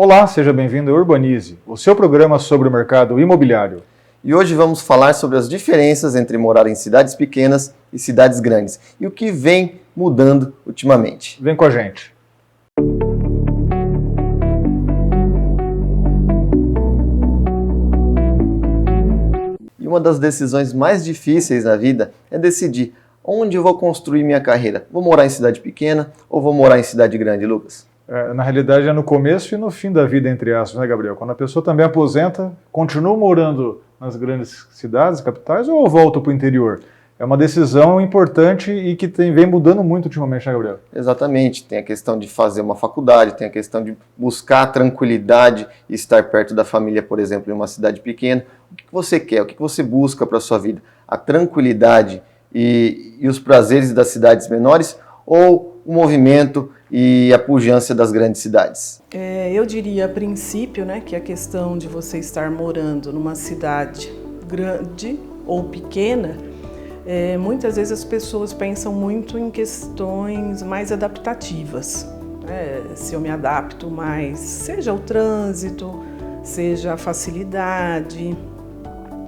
Olá, seja bem-vindo ao Urbanize, o seu programa sobre o mercado imobiliário. E hoje vamos falar sobre as diferenças entre morar em cidades pequenas e cidades grandes e o que vem mudando ultimamente. Vem com a gente. E uma das decisões mais difíceis na vida é decidir onde eu vou construir minha carreira. Vou morar em cidade pequena ou vou morar em cidade grande, Lucas? Na realidade é no começo e no fim da vida, entre aspas, né, Gabriel? Quando a pessoa também aposenta, continua morando nas grandes cidades, capitais, ou volta para o interior? É uma decisão importante e que vem mudando muito ultimamente, né, Gabriel? Exatamente. Tem a questão de fazer uma faculdade, tem a questão de buscar a tranquilidade e estar perto da família, por exemplo, em uma cidade pequena. O que você quer? O que você busca para a sua vida? A tranquilidade e os prazeres das cidades menores ou o movimento e a pujança das grandes cidades? Eu diria, a princípio, né, que a questão de você estar morando numa cidade grande ou pequena, muitas vezes as pessoas pensam muito em questões mais adaptativas. Se eu me adapto mais, seja o trânsito, seja a facilidade,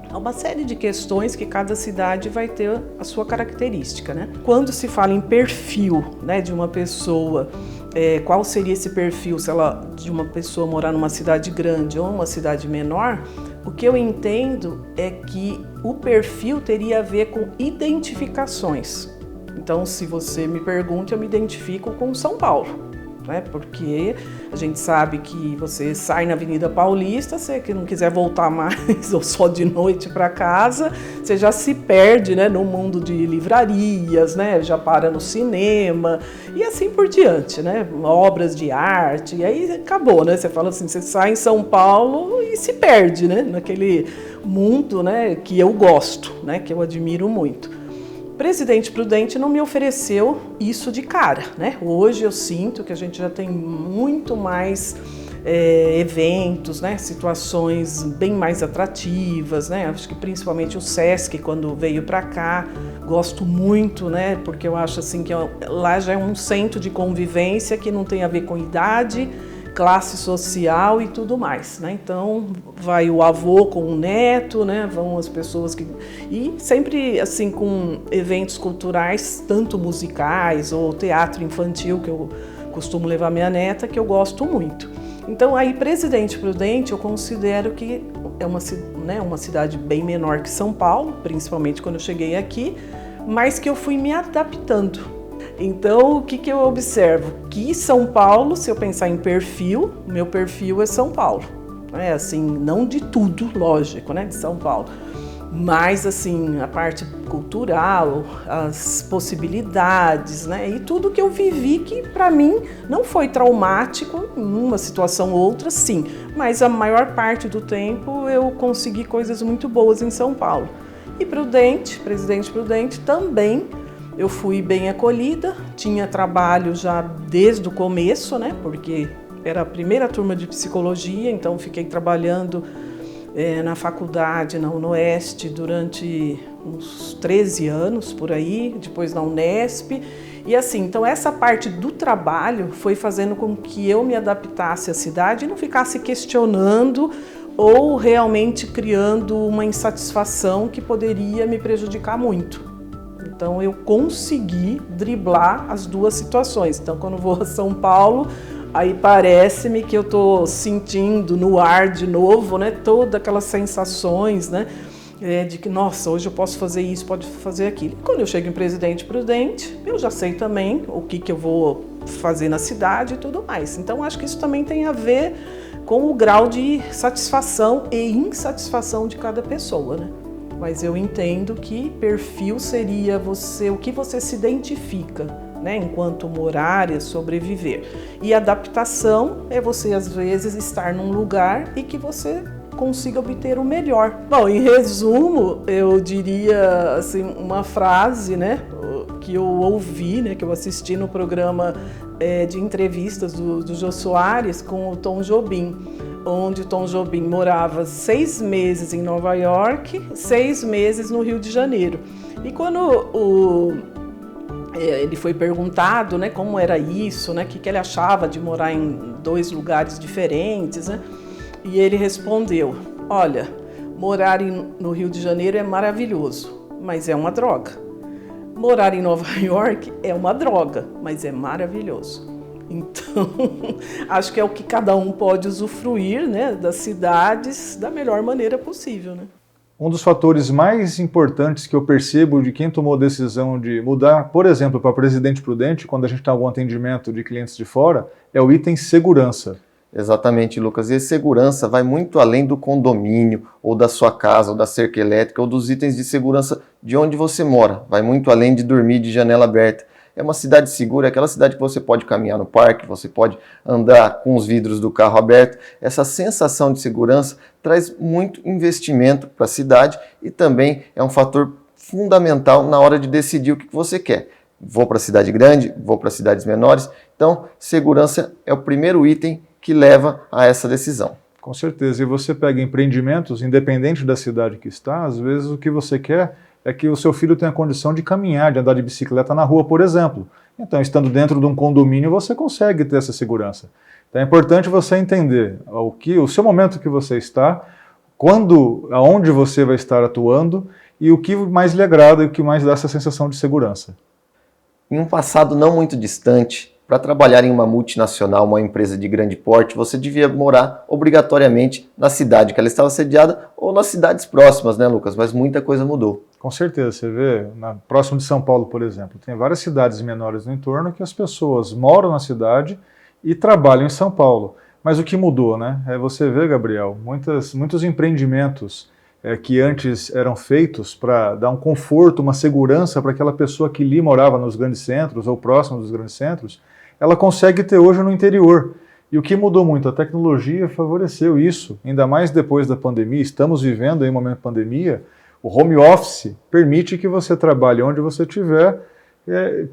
há uma série de questões que cada cidade vai ter a sua característica, né? Quando se fala em perfil, né, de uma pessoa, qual seria esse perfil se ela de uma pessoa morar numa cidade grande ou uma cidade menor? O que eu entendo é que o perfil teria a ver com identificações. Então, se você me pergunta, eu me identifico com São Paulo. Porque a gente sabe que você sai na Avenida Paulista, você que não quiser voltar mais ou só de noite para casa, você já se perde, né, no mundo de livrarias, né, já para no cinema e assim por diante, né, obras de arte, e aí acabou, né, você fala assim, você sai em São Paulo e se perde, né, naquele mundo, né, que eu gosto, né, que eu admiro muito. Presidente Prudente não me ofereceu isso de cara, né? Hoje eu sinto que a gente já tem muito mais eventos, né? Situações bem mais atrativas, né? Acho que principalmente o Sesc, quando veio para cá, gosto muito, né? Porque eu acho assim que lá já é um centro de convivência que não tem a ver com idade, classe social e tudo mais, né? Então vai o avô com o neto, né? Vão as pessoas que... E sempre assim com eventos culturais, tanto musicais ou teatro infantil, que eu costumo levar minha neta, que eu gosto muito. Então aí Presidente Prudente eu considero que é uma cidade bem menor que São Paulo, principalmente quando eu cheguei aqui, mas que eu fui me adaptando. Então, o que eu observo? Que São Paulo, se eu pensar em perfil, meu perfil é São Paulo. Assim, não de tudo, lógico, né, de São Paulo. Mas, assim, a parte cultural, as possibilidades, né, e tudo que eu vivi que, para mim, não foi traumático, em uma situação ou outra, sim. Mas a maior parte do tempo eu consegui coisas muito boas em São Paulo. E Presidente Prudente também, eu fui bem acolhida, tinha trabalho já desde o começo, né? Porque era a primeira turma de psicologia, então fiquei trabalhando na faculdade, na UnoEst, durante uns 13 anos por aí, depois na Unesp. E assim, então essa parte do trabalho foi fazendo com que eu me adaptasse à cidade e não ficasse questionando ou realmente criando uma insatisfação que poderia me prejudicar muito. Então eu consegui driblar as duas situações. Então quando vou a São Paulo, aí parece-me que eu estou sentindo no ar de novo, né, todas aquelas sensações, né, de que, nossa, hoje eu posso fazer isso, pode fazer aquilo. E quando eu chego em Presidente Prudente, eu já sei também o que eu vou fazer na cidade e tudo mais. Então acho que isso também tem a ver com o grau de satisfação e insatisfação de cada pessoa, né? Mas eu entendo que perfil seria o que você se identifica, né, enquanto morar e sobreviver. E adaptação é você, às vezes, estar num lugar e que você consiga obter o melhor. Bom, em resumo, eu diria assim, uma frase, né, que eu ouvi, né, que eu assisti no programa de entrevistas do Jô Soares com o Tom Jobim, onde o Tom Jobim morava 6 meses em Nova York, 6 meses no Rio de Janeiro. E quando Ele foi perguntado, né, como era isso, né, o que ele achava de morar em 2 lugares diferentes, né? E ele respondeu: olha, morar no Rio de Janeiro é maravilhoso, mas é uma droga. Morar em Nova York é uma droga, mas é maravilhoso. Então, acho que é o que cada um pode usufruir, né, das cidades da melhor maneira possível, né? Um dos fatores mais importantes que eu percebo de quem tomou a decisão de mudar, por exemplo, para Presidente Prudente, quando a gente tem algum atendimento de clientes de fora, é o item segurança. Exatamente, Lucas. E a segurança vai muito além do condomínio, ou da sua casa, ou da cerca elétrica, ou dos itens de segurança de onde você mora. Vai muito além de dormir de janela aberta. É uma cidade segura, é aquela cidade que você pode caminhar no parque, você pode andar com os vidros do carro aberto. Essa sensação de segurança traz muito investimento para a cidade e também é um fator fundamental na hora de decidir o que você quer. Vou para a cidade grande, vou para cidades menores. Então, segurança é o primeiro item que leva a essa decisão. Com certeza. E você pega empreendimentos, independente da cidade que está, às vezes o que você quer é que o seu filho tenha condição de caminhar, de andar de bicicleta na rua, por exemplo. Então, estando dentro de um condomínio, você consegue ter essa segurança. Então, é importante você entender o seu momento que você está, aonde você vai estar atuando e o que mais lhe agrada e o que mais dá essa sensação de segurança. Em um passado não muito distante, para trabalhar em uma multinacional, uma empresa de grande porte, você devia morar obrigatoriamente na cidade que ela estava sediada ou nas cidades próximas, né, Lucas? Mas muita coisa mudou. Com certeza, você vê, próximo de São Paulo, por exemplo, tem várias cidades menores no entorno que as pessoas moram na cidade e trabalham em São Paulo. Mas o que mudou, né? Você vê, Gabriel, muitos empreendimentos que antes eram feitos para dar um conforto, uma segurança para aquela pessoa que ali morava nos grandes centros ou próximo dos grandes centros, ela consegue ter hoje no interior. E o que mudou muito? A tecnologia favoreceu isso, ainda mais depois da pandemia. Estamos vivendo em um momento de pandemia. O home office permite que você trabalhe onde você estiver,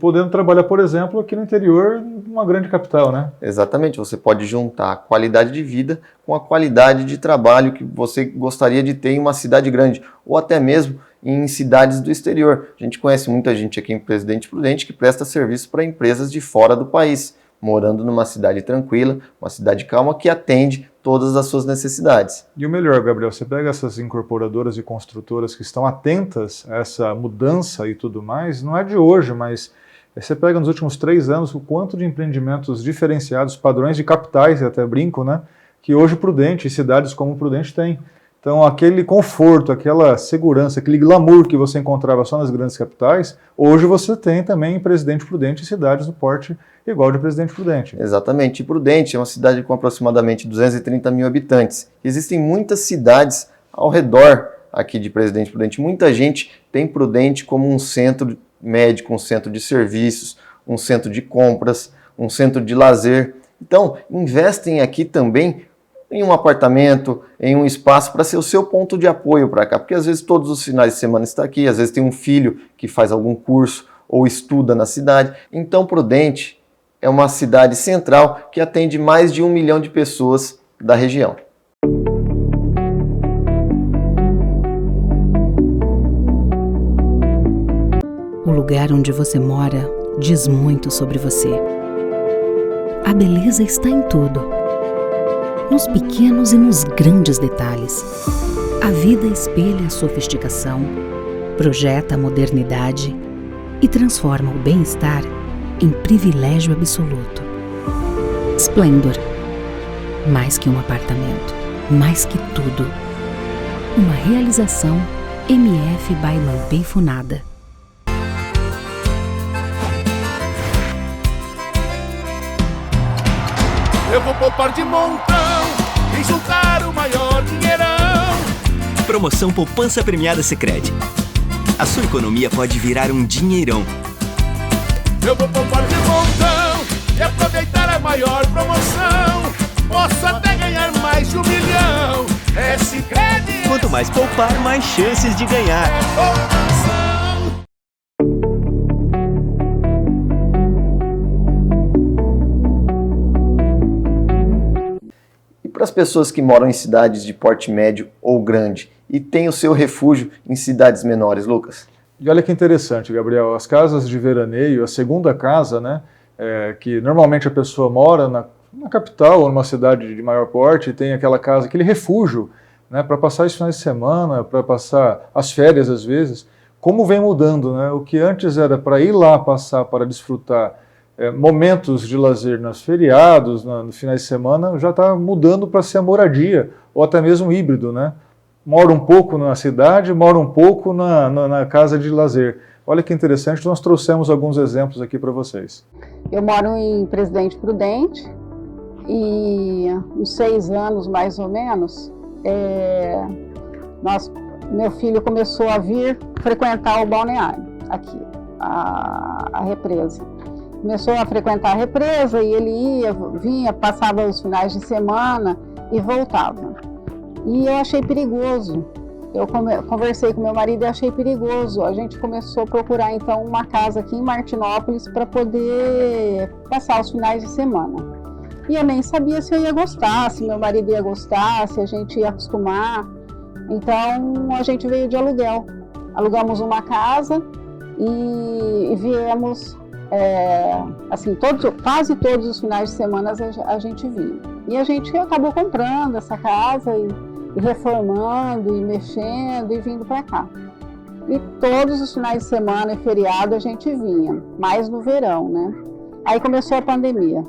podendo trabalhar, por exemplo, aqui no interior, numa grande capital, né? Exatamente, você pode juntar a qualidade de vida com a qualidade de trabalho que você gostaria de ter em uma cidade grande, ou até mesmo em cidades do exterior. A gente conhece muita gente aqui em Presidente Prudente que presta serviço para empresas de fora do país, morando numa cidade tranquila, uma cidade calma que atende todas as suas necessidades. E o melhor, Gabriel, você pega essas incorporadoras e construtoras que estão atentas a essa mudança e tudo mais, não é de hoje, mas você pega nos últimos 3 anos o quanto de empreendimentos diferenciados, padrões de capitais, até brinco, né, que hoje Prudente e cidades como Prudente têm. Então, aquele conforto, aquela segurança, aquele glamour que você encontrava só nas grandes capitais, hoje você tem também em Presidente Prudente e cidades do porte igual de Presidente Prudente. Exatamente. E Prudente é uma cidade com aproximadamente 230 mil habitantes. Existem muitas cidades ao redor aqui de Presidente Prudente. Muita gente tem Prudente como um centro médico, um centro de serviços, um centro de compras, um centro de lazer. Então, investem aqui também em um apartamento, em um espaço para ser o seu ponto de apoio para cá, porque às vezes todos os finais de semana está aqui, às vezes tem um filho que faz algum curso ou estuda na cidade. Então Prudente é uma cidade central que atende mais de 1 milhão de pessoas da região. O lugar onde você mora diz muito sobre você. A beleza está em tudo. Nos pequenos e nos grandes detalhes. A vida espelha a sofisticação, projeta a modernidade e transforma o bem-estar em privilégio absoluto. Splendor. Mais que um apartamento, mais que tudo. Uma realização MF by Lampei Funada. Eu vou poupar de montão e juntar o maior dinheirão. Promoção Poupança Premiada Sicredi. A sua economia pode virar um dinheirão. Eu vou poupar de montão e aproveitar a maior promoção. Posso até ganhar mais de 1 milhão. É Sicredi. Quanto mais poupar, mais chances de ganhar. Para as pessoas que moram em cidades de porte médio ou grande e têm o seu refúgio em cidades menores, Lucas? E olha que interessante, Gabriel, as casas de veraneio, a segunda casa, né, que normalmente a pessoa mora na capital ou numa cidade de maior porte, tem aquela casa, aquele refúgio, né, para passar os finais de semana, para passar as férias às vezes, como vem mudando, né? O que antes era para ir lá passar, para desfrutar momentos de lazer nos feriados, no finais de semana, já está mudando para ser a moradia, ou até mesmo híbrido, né? Mora um pouco na cidade, mora um pouco na casa de lazer. Olha que interessante, nós trouxemos alguns exemplos aqui para vocês. Eu moro em Presidente Prudente e uns 6 anos mais ou menos, meu filho começou a vir frequentar o balneário aqui, a represa. Começou a frequentar a represa e ele vinha, passava os finais de semana e voltava. E eu achei perigoso. Eu conversei com meu marido e achei perigoso. A gente começou a procurar então uma casa aqui em Martinópolis para poder passar os finais de semana. E eu nem sabia se eu ia gostar, se meu marido ia gostar, se a gente ia acostumar. Então a gente veio de aluguel. Alugamos uma casa e viemos, assim, quase todos os finais de semana a gente vinha. E a gente acabou comprando essa casa e reformando e mexendo e vindo para cá. E todos os finais de semana e feriado a gente vinha, mais no verão, né? Aí começou a pandemia.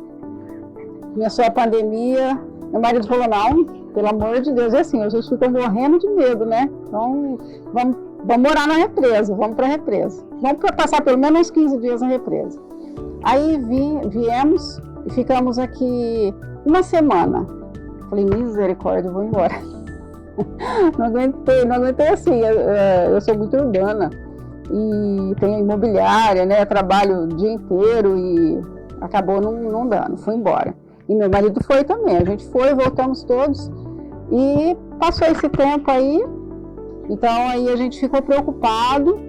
Meu marido falou, não, pelo amor de Deus, é assim, a gente fica morrendo de medo, né? Então, vamos morar na represa, vamos para a represa. Vamos passar pelo menos uns 15 dias na represa. Aí viemos e ficamos aqui uma semana. Falei, misericórdia, eu vou embora. Não aguentei assim, eu sou muito urbana e tenho imobiliária, né? Trabalho o dia inteiro e acabou não dando, fui embora. E meu marido foi também, a gente foi, voltamos todos e passou esse tempo aí, então aí a gente ficou preocupado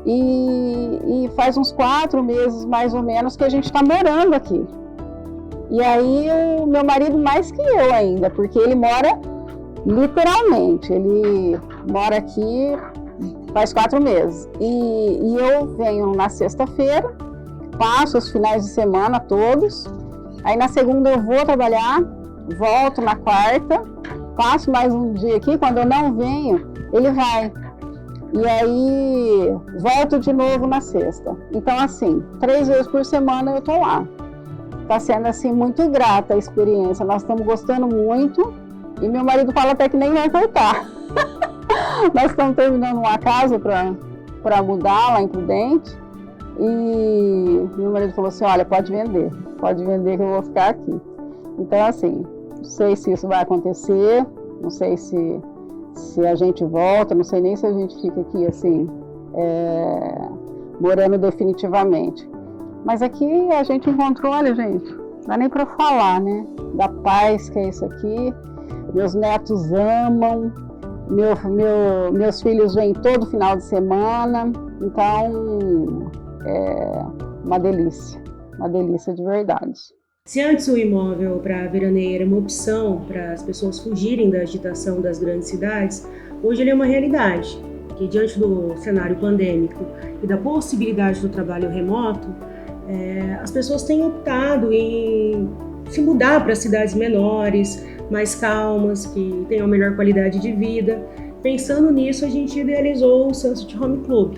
e faz uns 4 meses mais ou menos que a gente está morando aqui. E aí o meu marido mais que eu ainda, porque ele mora literalmente, ele mora aqui faz 4 meses. E eu venho na sexta-feira, passo os finais de semana todos, aí na segunda eu vou trabalhar, volto na quarta, passo mais um dia aqui, quando eu não venho, ele vai. E aí volto de novo na sexta. Então assim, 3 vezes por semana eu tô lá. Tá sendo assim muito grata a experiência, nós estamos gostando muito e meu marido fala até que nem vai voltar. Nós estamos terminando uma casa para mudar lá em Prudente e meu marido falou assim, olha, pode vender que eu vou ficar aqui. Então assim, não sei se isso vai acontecer, não sei se a gente volta, não sei nem se a gente fica aqui assim, morando definitivamente. Mas aqui a gente encontrou, olha gente, não dá nem para falar, né? Da paz que é isso aqui. Meus netos amam, meus filhos vêm todo final de semana, então é uma delícia de verdade. Se antes o imóvel para veraneio era uma opção para as pessoas fugirem da agitação das grandes cidades, hoje ele é uma realidade, que diante do cenário pandêmico e da possibilidade do trabalho remoto, as pessoas têm optado em se mudar para cidades menores, mais calmas, que tenham melhor qualidade de vida. Pensando nisso, a gente idealizou o Sunset Home Club.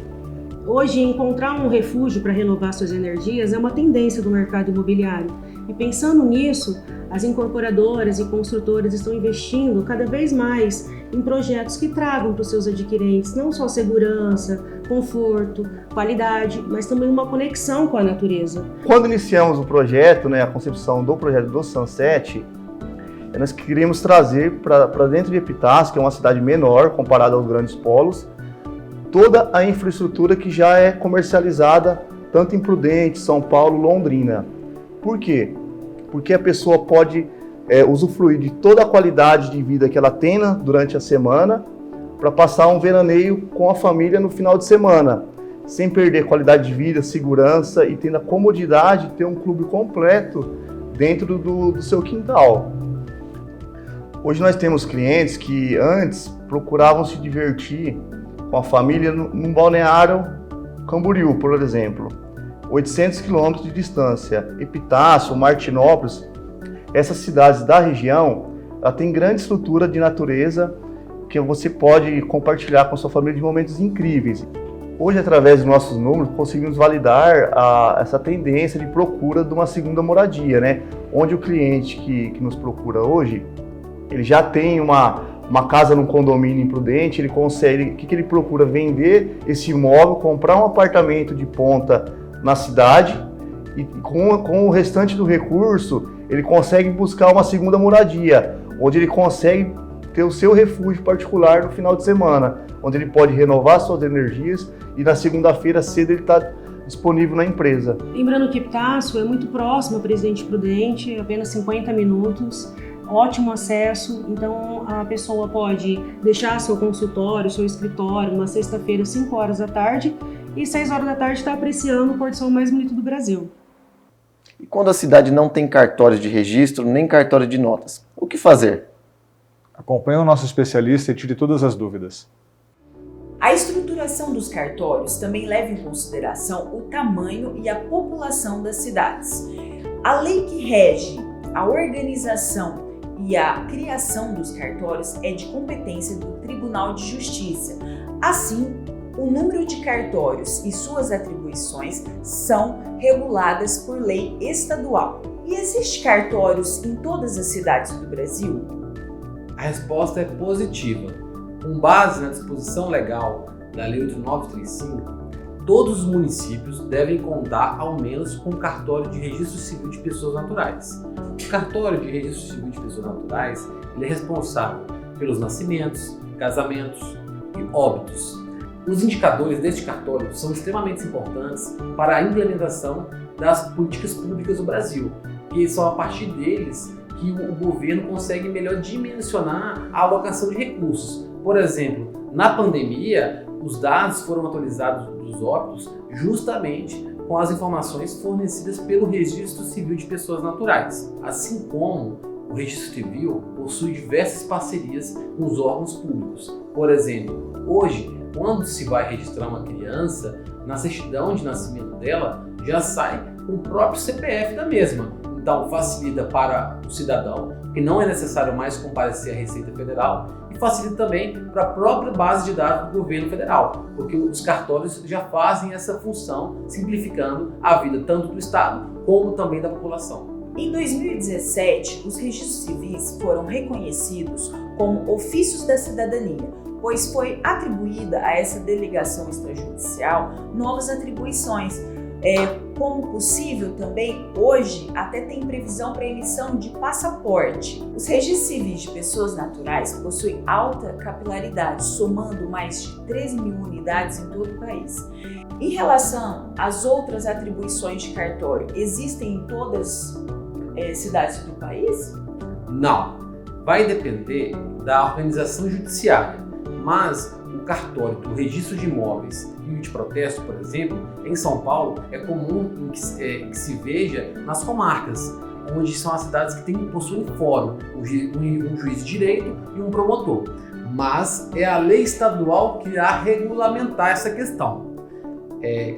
Hoje, encontrar um refúgio para renovar suas energias é uma tendência do mercado imobiliário. E pensando nisso, as incorporadoras e construtoras estão investindo cada vez mais em projetos que tragam para os seus adquirentes não só segurança, conforto, qualidade, mas também uma conexão com a natureza. Quando iniciamos o projeto, a concepção do projeto do Sunset, nós queríamos trazer para dentro de Epitácio, que é uma cidade menor comparada aos grandes polos, toda a infraestrutura que já é comercializada tanto em Prudente, São Paulo, Londrina. Por quê? Porque a pessoa pode usufruir de toda a qualidade de vida que ela tem durante a semana para passar um veraneio com a família no final de semana, sem perder qualidade de vida, segurança e tendo a comodidade de ter um clube completo dentro do seu quintal. Hoje nós temos clientes que antes procuravam se divertir com a família num balneário Camboriú, por exemplo, 800 quilômetros de distância. Epitácio, Martinópolis, essas cidades da região, ela tem grande estrutura de natureza que você pode compartilhar com a sua família de momentos incríveis. Hoje, através dos nossos números, conseguimos validar essa tendência de procura de uma segunda moradia, né? Onde o cliente que nos procura hoje, ele já tem uma casa num condomínio imprudente, ele consegue, o que ele procura? Vender esse imóvel, comprar um apartamento de ponta na cidade e com o restante do recurso, ele consegue buscar uma segunda moradia, onde ele consegue ter o seu refúgio particular no final de semana, onde ele pode renovar suas energias e na segunda-feira cedo ele está disponível na empresa. Lembrando que Epitácio é muito próximo a Presidente Prudente, apenas 50 minutos, ótimo acesso, então a pessoa pode deixar seu consultório, seu escritório, numa sexta-feira, 5 horas da tarde, e 6 horas da tarde está apreciando o pôr do sol mais bonito do Brasil. E quando a cidade não tem cartórios de registro, nem cartório de notas, o que fazer? Acompanhe o nosso especialista e tire todas as dúvidas. A estruturação dos cartórios também leva em consideração o tamanho e a população das cidades. A lei que rege a organização e a criação dos cartórios é de competência do Tribunal de Justiça. Assim, o número de cartórios e suas atribuições são reguladas por lei estadual. E existem cartórios em todas as cidades do Brasil? A resposta é positiva. Com base na disposição legal da Lei 8935, todos os municípios devem contar ao menos com o cartório de registro civil de pessoas naturais. O cartório de registro civil de pessoas naturais ele é responsável pelos nascimentos, casamentos e óbitos. Os indicadores deste cartório são extremamente importantes para a implementação das políticas públicas do Brasil, e são a partir deles que o governo consegue melhor dimensionar a alocação de recursos. Por exemplo, na pandemia, os dados foram atualizados dos óbitos justamente com as informações fornecidas pelo Registro Civil de Pessoas Naturais. Assim como o Registro Civil possui diversas parcerias com os órgãos públicos. Por exemplo, hoje, quando se vai registrar uma criança, na certidão de nascimento dela já sai com o próprio CPF da mesma. Então facilita para o cidadão, que não é necessário mais comparecer à Receita Federal, e facilita também para a própria base de dados do governo federal, porque os cartórios já fazem essa função, simplificando a vida tanto do Estado como também da população. Em 2017, os registros civis foram reconhecidos como ofícios da cidadania, pois foi atribuída a essa delegação extrajudicial novas atribuições. Como possível também, hoje até tem previsão para emissão de passaporte. Os registros civis de pessoas naturais possuem alta capilaridade, somando mais de 13 mil unidades em todo o país. Em relação às outras atribuições de cartório, existem em todas as cidades do país? Não, vai depender da organização judiciária, mas o cartório do registro de imóveis e o de protesto, por exemplo, em São Paulo é comum que se veja nas comarcas, onde são as cidades que possuem fórum, um juiz de direito e um promotor. Mas é a lei estadual que irá regulamentar essa questão.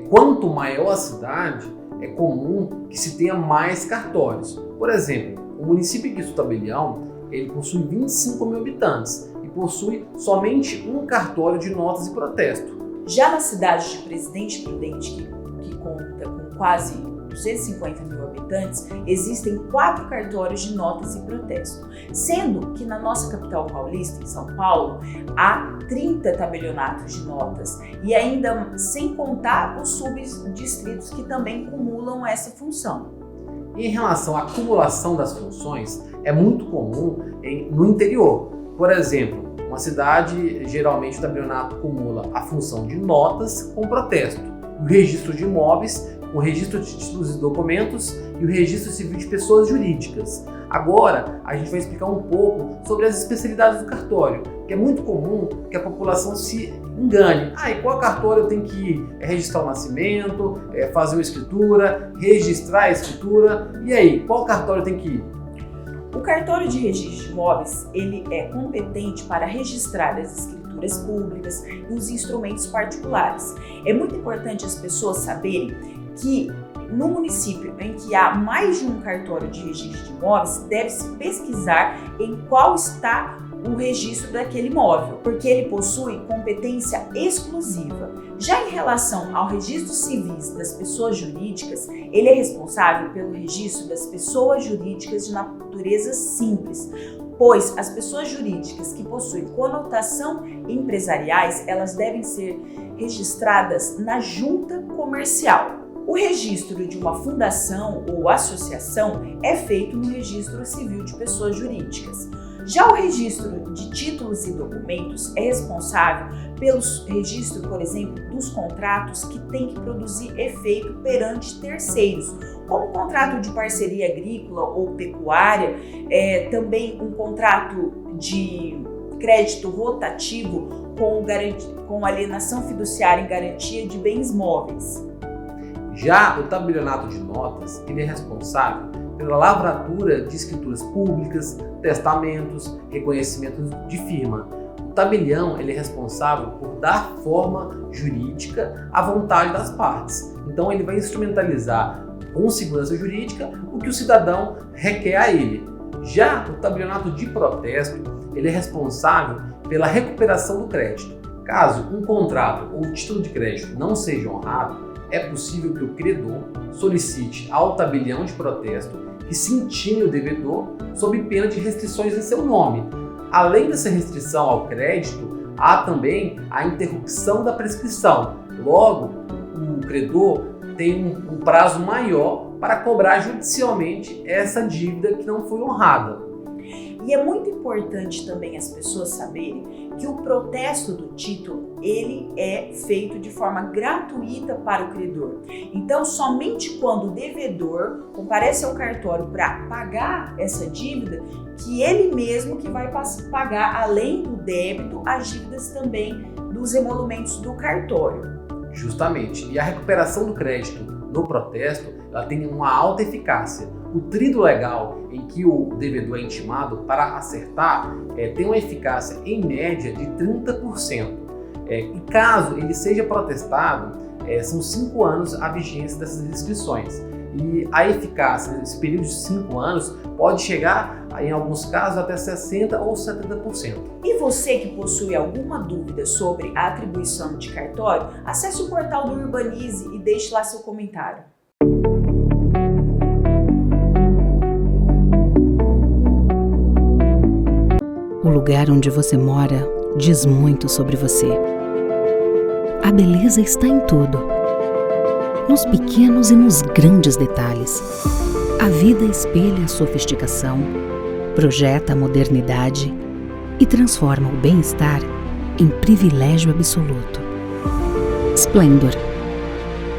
Quanto maior a cidade, é comum que se tenha mais cartórios. Por exemplo, o município de Tabelião, ele possui 25 mil habitantes e possui somente um cartório de notas e protesto. Já na cidade de Presidente Prudente, que conta com quase 250 mil habitantes, existem 4 cartórios de notas e protesto, sendo que na nossa capital paulista, em São Paulo, há 30 tabelionatos de notas e ainda sem contar os subdistritos que também cumulam essa função. Em relação à acumulação das funções, é muito comum no interior. Por exemplo, uma cidade, geralmente o tabelionato acumula a função de notas com protesto, o registro de imóveis, o registro de títulos e documentos e o registro civil de pessoas jurídicas. Agora, a gente vai explicar um pouco sobre as especialidades do cartório, que é muito comum que a população se engane. E qual cartório eu tenho que ir? Registrar o nascimento, fazer uma escritura, registrar a escritura. E aí, qual cartório eu tenho que ir? O cartório de registro de imóveis, ele é competente para registrar as escrituras escrituras públicas e os instrumentos particulares. É muito importante as pessoas saberem que no município em que há mais de um cartório de registro de imóveis, deve-se pesquisar em qual está o registro daquele imóvel, porque ele possui competência exclusiva. Já em relação ao registro civis das pessoas jurídicas, ele é responsável pelo registro das pessoas jurídicas de natureza simples, pois as pessoas jurídicas que possuem conotação empresariais, elas devem ser registradas na junta comercial. O registro de uma fundação ou associação é feito no registro civil de pessoas jurídicas. Já o registro de títulos e documentos é responsável pelo registro, por exemplo, dos contratos que têm que produzir efeito perante terceiros, como o contrato de parceria agrícola ou pecuária, também um contrato de crédito rotativo com alienação fiduciária em garantia de bens móveis. Já o tabelionato de notas, ele é responsável pela lavratura de escrituras públicas, testamentos, reconhecimentos de firma. O tabelião, ele é responsável por dar forma jurídica à vontade das partes. Então ele vai instrumentalizar com segurança jurídica o que o cidadão requer a ele. Já o tabelionato de protesto, ele é responsável pela recuperação do crédito. Caso um contrato ou título de crédito não seja honrado, é possível que o credor solicite ao tabelião de protesto que se intime o devedor sob pena de restrições em seu nome. Além dessa restrição ao crédito, há também a interrupção da prescrição. Logo, o credor tem um prazo maior para cobrar judicialmente essa dívida que não foi honrada. E é muito importante também as pessoas saberem que o protesto do título, ele é feito de forma gratuita para o credor. Então, somente quando o devedor comparece ao cartório para pagar essa dívida, que ele mesmo que vai pagar, além do débito, as dívidas também dos emolumentos do cartório. Justamente. E a recuperação do crédito no protesto, ela tem uma alta eficácia. O trito legal em que o devedor é intimado para acertar tem uma eficácia em média de 30%. E caso ele seja protestado, são 5 anos a vigência dessas restrições. E a eficácia nesse período de 5 anos pode chegar, em alguns casos, até 60% ou 70%. E você que possui alguma dúvida sobre a atribuição de cartório, acesse o portal do Urbanize e deixe lá seu comentário. O lugar onde você mora diz muito sobre você. A beleza está em tudo, nos pequenos e nos grandes detalhes. A vida espelha a sofisticação, projeta a modernidade e transforma o bem-estar em privilégio absoluto. Splendor.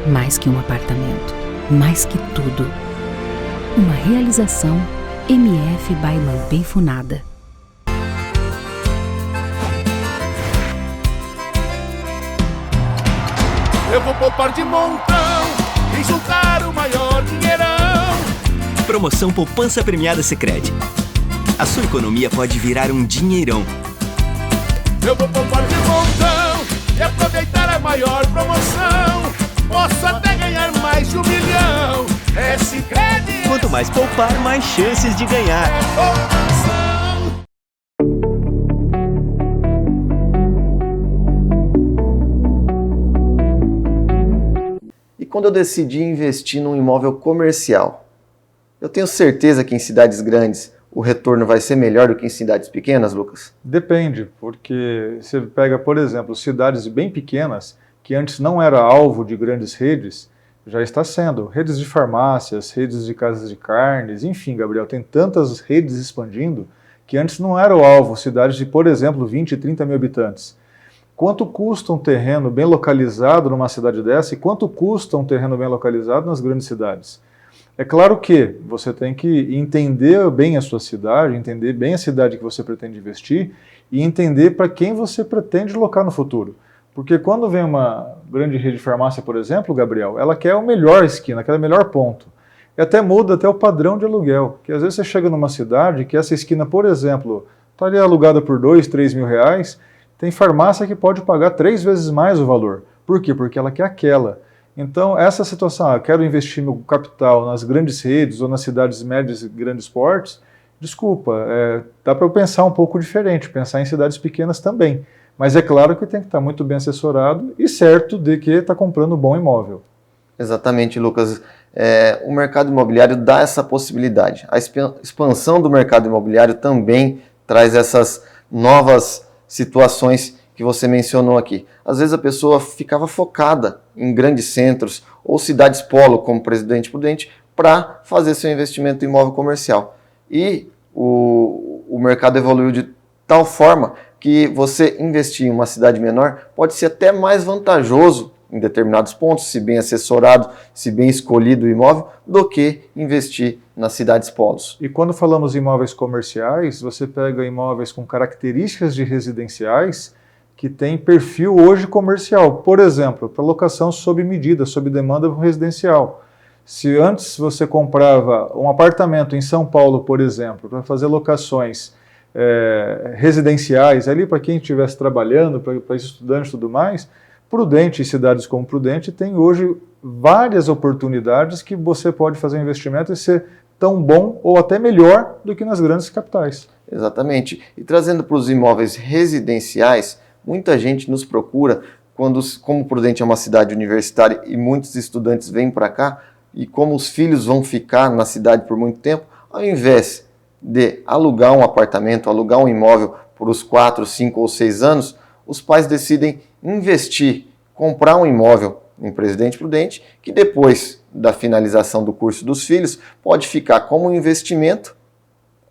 Mais que um apartamento, mais que tudo. Uma realização MF by Lampei Funada. Eu vou poupar de montão e juntar o maior dinheirão. Promoção Poupança Premiada Sicredi. A sua economia pode virar um dinheirão. Eu vou poupar de montão e aproveitar a maior promoção. Posso até ganhar mais de 1 milhão. É Sicredi. Quanto mais poupar, mais chances de ganhar. É poupança. Quando eu decidi investir num imóvel comercial, eu tenho certeza que em cidades grandes o retorno vai ser melhor do que em cidades pequenas, Lucas? Depende, porque você pega, por exemplo, cidades bem pequenas, que antes não era alvo de grandes redes, já está sendo. Redes de farmácias, redes de casas de carnes, enfim, Gabriel, tem tantas redes expandindo que antes não era o alvo, cidades de, por exemplo, 20, 30 mil habitantes. Quanto custa um terreno bem localizado numa cidade dessa e quanto custa um terreno bem localizado nas grandes cidades? É claro que você tem que entender bem a sua cidade, entender bem a cidade que você pretende investir e entender para quem você pretende locar no futuro. Porque quando vem uma grande rede de farmácia, por exemplo, Gabriel, ela quer a melhor esquina, quer o melhor ponto. E até muda até o padrão de aluguel. Que às vezes você chega numa cidade que essa esquina, por exemplo, estaria alugada por 2, 3 mil reais, Tem farmácia que pode pagar 3 vezes mais o valor. Por quê? Porque ela quer aquela. Então, essa situação, quero investir meu capital nas grandes redes ou nas cidades médias e grandes portes, desculpa, dá para eu pensar um pouco diferente, pensar em cidades pequenas também. Mas é claro que tem que estar muito bem assessorado e certo de que está comprando um bom imóvel. Exatamente, Lucas. O mercado imobiliário dá essa possibilidade. A expansão do mercado imobiliário também traz essas novas situações que você mencionou aqui. Às vezes a pessoa ficava focada em grandes centros ou cidades polo, como Presidente Prudente, para fazer seu investimento em imóvel comercial. E o mercado evoluiu de tal forma que você investir em uma cidade menor pode ser até mais vantajoso em determinados pontos, se bem assessorado, se bem escolhido o imóvel, do que investir nas cidades polos. E quando falamos em imóveis comerciais, você pega imóveis com características de residenciais que tem perfil hoje comercial. Por exemplo, para locação sob medida, sob demanda residencial. Se antes você comprava um apartamento em São Paulo, por exemplo, para fazer locações residenciais, ali para quem estivesse trabalhando, para estudantes e tudo mais, Prudente e cidades como Prudente têm hoje várias oportunidades que você pode fazer um investimento e ser tão bom ou até melhor do que nas grandes capitais. Exatamente. E trazendo para os imóveis residenciais, muita gente nos procura, como Prudente é uma cidade universitária e muitos estudantes vêm para cá, e como os filhos vão ficar na cidade por muito tempo, ao invés de alugar um apartamento, alugar um imóvel por os 4, 5 ou 6 anos, os pais decidem investir, comprar um imóvel em Presidente Prudente, que depois da finalização do curso dos filhos, pode ficar como um investimento,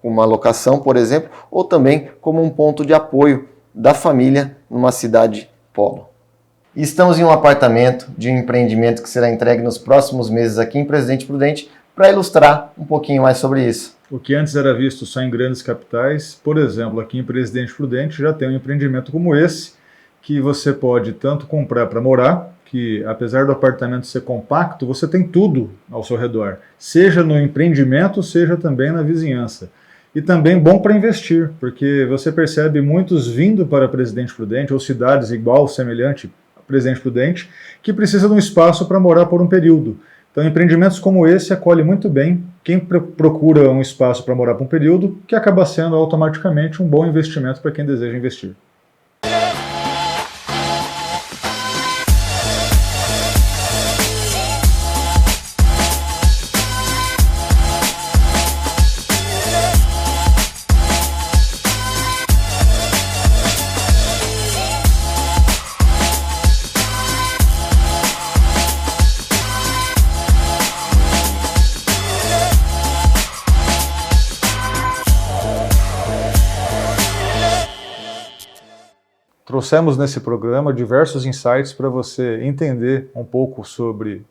uma locação, por exemplo, ou também como um ponto de apoio da família numa cidade polo. E estamos em um apartamento de um empreendimento que será entregue nos próximos meses aqui em Presidente Prudente, para ilustrar um pouquinho mais sobre isso. O que antes era visto só em grandes capitais, por exemplo, aqui em Presidente Prudente já tem um empreendimento como esse, que você pode tanto comprar para morar, que apesar do apartamento ser compacto, você tem tudo ao seu redor, seja no empreendimento, seja também na vizinhança. E também bom para investir, porque você percebe muitos vindo para Presidente Prudente, ou cidades igual, semelhante a Presidente Prudente, que precisam de um espaço para morar por um período. Então, empreendimentos como esse acolhem muito bem quem procura um espaço para morar por um período, que acaba sendo automaticamente um bom investimento para quem deseja investir. Trouxemos nesse programa diversos insights para você entender um pouco sobre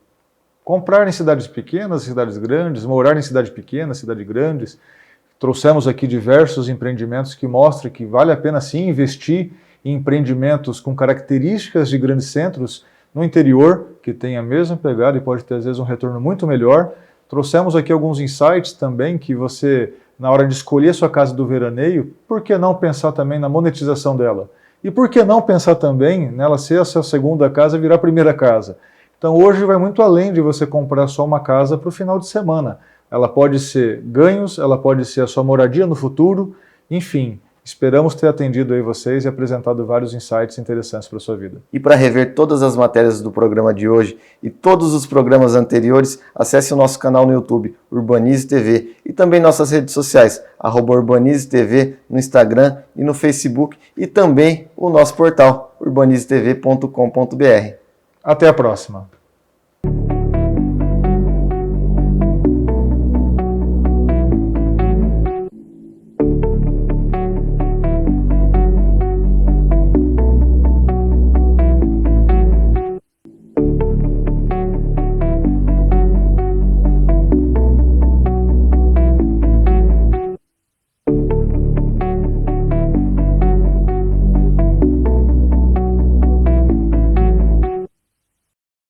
comprar em cidades pequenas, cidades grandes, morar em cidade pequena, cidade grandes. Trouxemos aqui diversos empreendimentos que mostram que vale a pena sim investir em empreendimentos com características de grandes centros no interior, que tem a mesma pegada e pode ter às vezes um retorno muito melhor. Trouxemos aqui alguns insights também que você, na hora de escolher a sua casa do veraneio, por que não pensar também na monetização dela? E por que não pensar também nela ser a sua segunda casa e virar a primeira casa? Então hoje vai muito além de você comprar só uma casa para o final de semana. Ela pode ser ganhos, ela pode ser a sua moradia no futuro, enfim. Esperamos ter atendido aí vocês e apresentado vários insights interessantes para a sua vida. E para rever todas as matérias do programa de hoje e todos os programas anteriores, acesse o nosso canal no YouTube, Urbanize TV, e também nossas redes sociais, @Urbanize TV, no Instagram e no Facebook, e também o nosso portal, urbanizetv.com.br. Até a próxima!